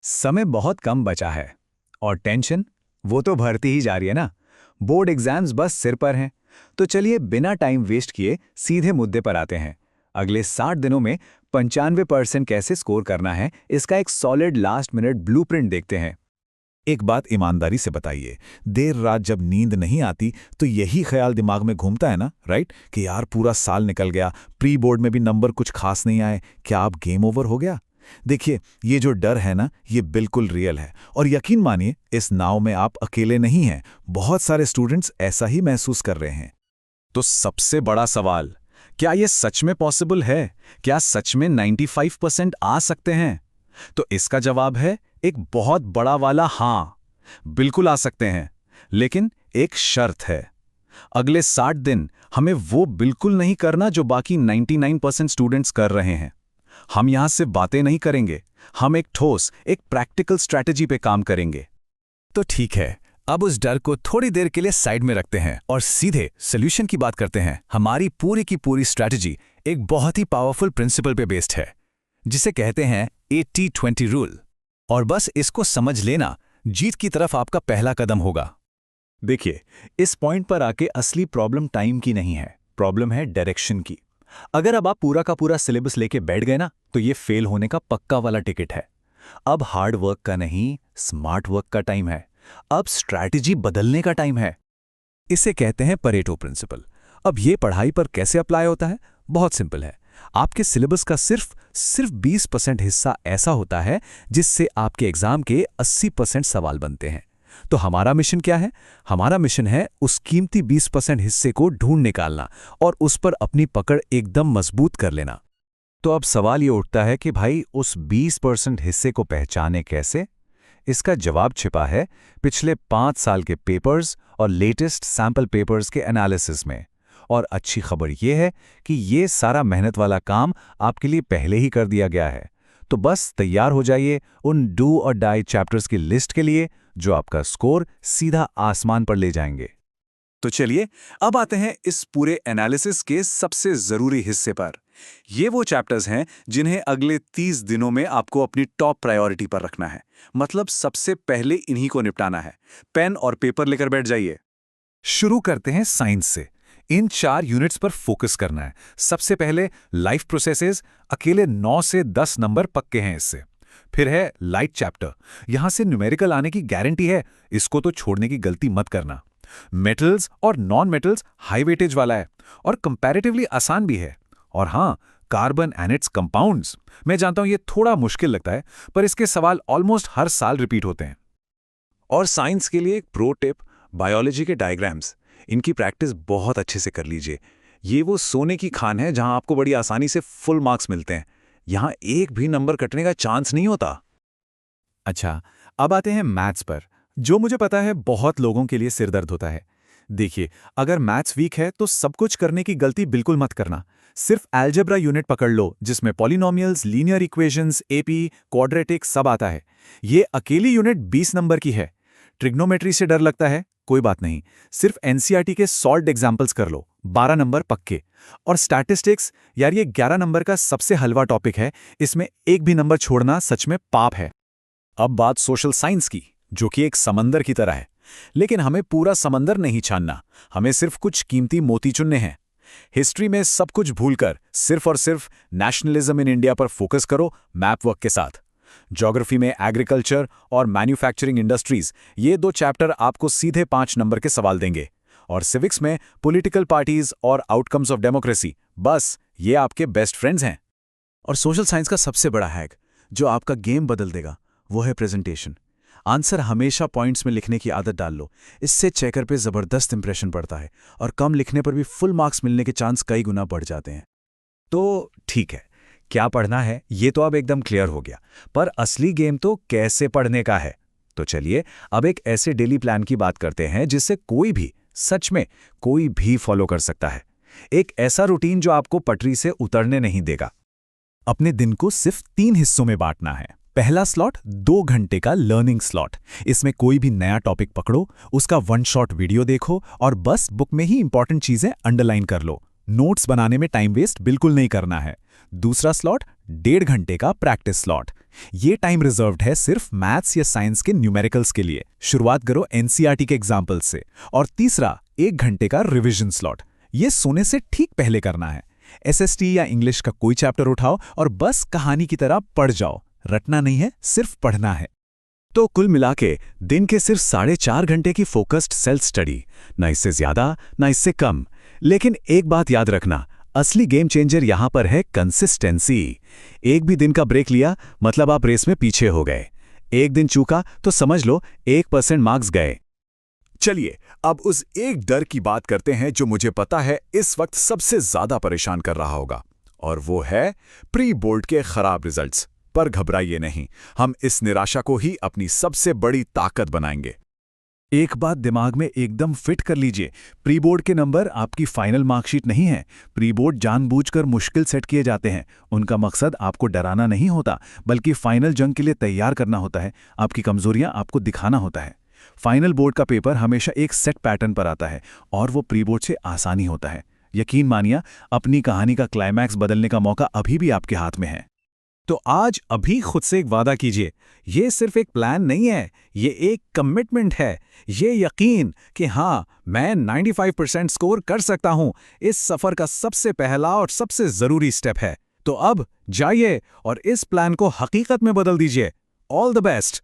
समय बहुत कम बचा है और टेंशन वो तो बढ़ती ही जा रही है ना। बोर्ड एग्जाम्स बस सिर पर हैं। तो चलिए बिना टाइम वेस्ट किए सीधे मुद्दे पर आते हैं। अगले 60 दिनों में 95% कैसे स्कोर करना है, इसका एक सॉलिड लास्ट मिनट ब्लूप्रिंट देखते हैं। एक बात ईमानदारी से बताइए, देर रात जब नींद नहीं आती तो यही ख्याल दिमाग में घूमता है ना, राइट? कि यार पूरा साल निकल गया, प्री बोर्ड में भी नंबर कुछ खास नहीं आए, क्या अब गेम ओवर हो गया? देखिए, ये जो डर है ना, ये बिल्कुल रियल है। और यकीन मानिए, इस नाव में आप अकेले नहीं हैं। बहुत सारे स्टूडेंट्स ऐसा ही महसूस कर रहे हैं। तो सबसे बड़ा सवाल, क्या ये सच में पॉसिबल है? क्या सच में 95% आ सकते हैं? तो इसका जवाब है एक बहुत बड़ा वाला हाँ, बिल्कुल आ सकते हैं। लेकिन एक शर्त है, अगले 60 दिन हमें वो बिल्कुल नहीं करना जो बाकी 99% स्टूडेंट्स कर रहे हैं। हम यहां से बातें नहीं करेंगे, हम एक ठोस, एक प्रैक्टिकल स्ट्रैटेजी पे काम करेंगे। तो ठीक है, अब उस डर को थोड़ी देर के लिए साइड में रखते हैं और सीधे सॉल्यूशन की बात करते हैं। हमारी पूरी की पूरी स्ट्रैटेजी एक बहुत ही पावरफुल प्रिंसिपल पे बेस्ड है, जिसे कहते हैं 80-20 रूल। और बस इसको समझ लेना जीत की तरफ आपका पहला कदम होगा। देखिए, इस पॉइंट पर आके असली प्रॉब्लम टाइम की नहीं है, प्रॉब्लम है डायरेक्शन की। अगर अब आप पूरा का पूरा सिलेबस लेके बैठ गए ना, तो ये फेल होने का पक्का वाला टिकट है। अब हार्ड वर्क का नहीं, स्मार्ट वर्क का टाइम है। अब स्ट्रैटेजी बदलने का टाइम है। इसे कहते हैं परेटो प्रिंसिपल। अब ये पढ़ाई पर कैसे अप्लाई होता है? बहुत सिंपल है। आपके सिलेबस का सिर्फ 20% हिस्सा ऐसा होता है जिससे आपके एग्जाम के 80% सवाल बनते हैं। तो हमारा मिशन क्या है? हमारा मिशन है उस कीमती 20% हिस्से को ढूंढ निकालना और उस पर अपनी पकड़ एकदम मजबूत कर लेना। तो अब सवाल ये उठता है कि भाई उस 20% हिस्से को पहचाने कैसे? इसका जवाब छिपा है पिछले 5 साल के पेपर्स और लेटेस्ट सैंपल पेपर्स के एनालिसिस में। और अच्छी खबर यह है कि ये सारा मेहनत वाला काम आपके लिए पहले ही कर दिया गया है। तो बस तैयार हो जाइए उन डू और डाई चैप्टर्स की लिस्ट के लिए, जो आपका स्कोर सीधा आसमान पर ले जाएंगे। तो चलिए अब आते हैं इस पूरे एनालिसिस के सबसे जरूरी हिस्से पर। ये वो चैप्टर्स हैं जिन्हें अगले 30 दिनों में आपको अपनी टॉप प्रायोरिटी पर रखना है। मतलब सबसे पहले इन्हीं को निपटाना है। पेन और पेपर लेकर बैठ जाइए। शुरू करते हैं साइंस से। इन 4 यूनिट्स पर फोकस करना है। सबसे पहले लाइफ प्रोसेसेस, अकेले 9 से 10 नंबर पक्के हैं इससे। फिर है लाइट चैप्टर, यहां से न्यूमेरिकल आने की गारंटी है, इसको तो छोड़ने की गलती मत करना। मेटल्स और नॉन मेटल्स हाई वेटेज वाला है और कंपैरेटिवली आसान भी है। और हां, कार्बन एंड इट्स कंपाउंड्स, मैं जानता हूं ये थोड़ा मुश्किल लगता है, पर इसके सवाल ऑलमोस्ट हर साल रिपीट होते हैं। और साइंस के लिए एक प्रो टिप, बायोलॉजी के डायग्राम्स, इनकी प्रैक्टिस बहुत अच्छे से कर लीजिए। ये वो सोने की खान है जहां आपको बड़ी आसानी से फुल मार्क्स मिलते हैं। यहां एक भी नंबर कटने का चांस नहीं होता। अच्छा, अब आते हैं मैथ्स पर, जो मुझे पता है बहुत लोगों के लिए सिरदर्द होता है। देखिए, अगर मैथ्स वीक है तो सब कुछ करने की गलती बिल्कुल मत करना। सिर्फ अलजेब्रा यूनिट पकड़ लो, जिसमें polynomials, linear equations, AP, quadratic सब आता है। ये अकेली यूनिट 20 नंबर की है। ट्रिग्नोमेट्री से डर लगता है? कोई बात नहीं, सिर्फ एनसीईआरटी के सॉल्व्ड एग्जाम्पल्स कर लो, 12 नंबर पक्के। और स्टैटिस्टिक्स, यार ये 11 नंबर का सबसे हलवा टॉपिक है, इसमें एक भी नंबर छोड़ना सच में पाप है। अब बात सोशल साइंस की, जो कि एक समंदर की तरह है। लेकिन हमें पूरा समंदर नहीं छानना, हमें सिर्फ कुछ कीमती मोती चुनने हैं। हिस्ट्री में सब कुछ भूलकर सिर्फ और सिर्फ नेशनलिज्म इन इंडिया पर फोकस करो मैप वर्क के साथ। ज्योग्राफी में एग्रीकल्चर और मैन्युफैक्चरिंग इंडस्ट्रीज, ये 2 चैप्टर आपको सीधे 5 नंबर के सवाल देंगे। और सिविक्स में पॉलिटिकल पार्टीज और आउटकम्स ऑफ डेमोक्रेसी, बस ये आपके बेस्ट फ्रेंड्स हैं। और सोशल साइंस का सबसे बड़ा हैक, जो आपका गेम बदल देगा, वो है प्रेजेंटेशन। आंसर हमेशा पॉइंट्स में लिखने की आदत डाल लो, इससे चेकर पे जबरदस्त इंप्रेशन पड़ता है और कम लिखने पर भी फुल मार्क्स मिलने के चांस कई गुना बढ़ जाते हैं। तो ठीक है, क्या पढ़ना है ये तो अब एकदम क्लियर हो गया, पर असली गेम तो कैसे पढ़ने का है। तो चलिए अब एक ऐसे डेली प्लान की बात करते हैं जिससे कोई भी, सच में कोई भी फॉलो कर सकता है। एक ऐसा रूटीन जो आपको पटरी से उतरने नहीं देगा। अपने दिन को सिर्फ 3 हिस्सों में बांटना है। पहला स्लॉट 2 घंटे का लर्निंग स्लॉट। इसमें कोई भी नया टॉपिक पकड़ो, उसका 1 शॉट वीडियो देखो और बस बुक में ही इंपॉर्टेंट चीजें अंडरलाइन कर लो। नोट्स बनाने में टाइम वेस्ट बिल्कुल नहीं करना है। दूसरा स्लॉट 1.5 घंटे का प्रैक्टिस स्लॉट। ये टाइम रिजर्व्ड है सिर्फ मैथ्स या साइंस के न्यूमेरिकल्स के लिए। शुरुआत करो एनसीईआरटी के एग्जाम्पल से। और तीसरा, 1 घंटे का रिवीजन स्लॉट। ये सोने से ठीक पहले करना है। एसएसटी या इंग्लिश का कोई चैप्टर उठाओ और बस कहानी की तरह पढ़ जाओ। रटना नहीं है, सिर्फ पढ़ना है। तो कुल मिला के दिन के सिर्फ 4.5 घंटे की फोकस्ड सेल्फ स्टडी, ना इससे ज्यादा ना इससे कम। लेकिन एक बात याद रखना, असली गेम चेंजर यहां पर है कंसिस्टेंसी। एक भी दिन का ब्रेक लिया मतलब आप रेस में पीछे हो गए। एक दिन चूका तो समझ लो 1% मार्क्स गए। चलिए अब उस एक डर की बात करते हैं जो मुझे पता है इस वक्त सबसे ज्यादा परेशान कर रहा होगा, और वो है प्री बोर्ड के खराब रिजल्ट्स। पर घबराइए नहीं, हम इस निराशा को ही अपनी सबसे बड़ी ताकत बनाएंगे। एक बात दिमाग में एकदम फिट कर लीजिए, प्री बोर्ड के नंबर आपकी फाइनल मार्कशीट नहीं है। प्री बोर्ड जानबूझकर मुश्किल सेट किए जाते हैं। उनका मकसद आपको डराना नहीं होता, बल्कि फाइनल जंग के लिए तैयार करना होता है। आपकी कमजोरियां आपको दिखाना होता है। फाइनल बोर्ड का पेपर हमेशा एक सेट पैटर्न पर आता है और वो प्री बोर्ड से आसानी होता है। यकीन मानिए, अपनी कहानी का क्लाइमैक्स बदलने का मौका अभी भी आपके हाथ में है। तो आज अभी खुद से एक वादा कीजिए, ये सिर्फ एक प्लान नहीं है, ये एक कमिटमेंट है। ये यकीन कि हाँ, मैं 95% स्कोर कर सकता हूं, इस सफर का सबसे पहला और सबसे जरूरी स्टेप है। तो अब जाइए और इस प्लान को हकीकत में बदल दीजिए। All the best.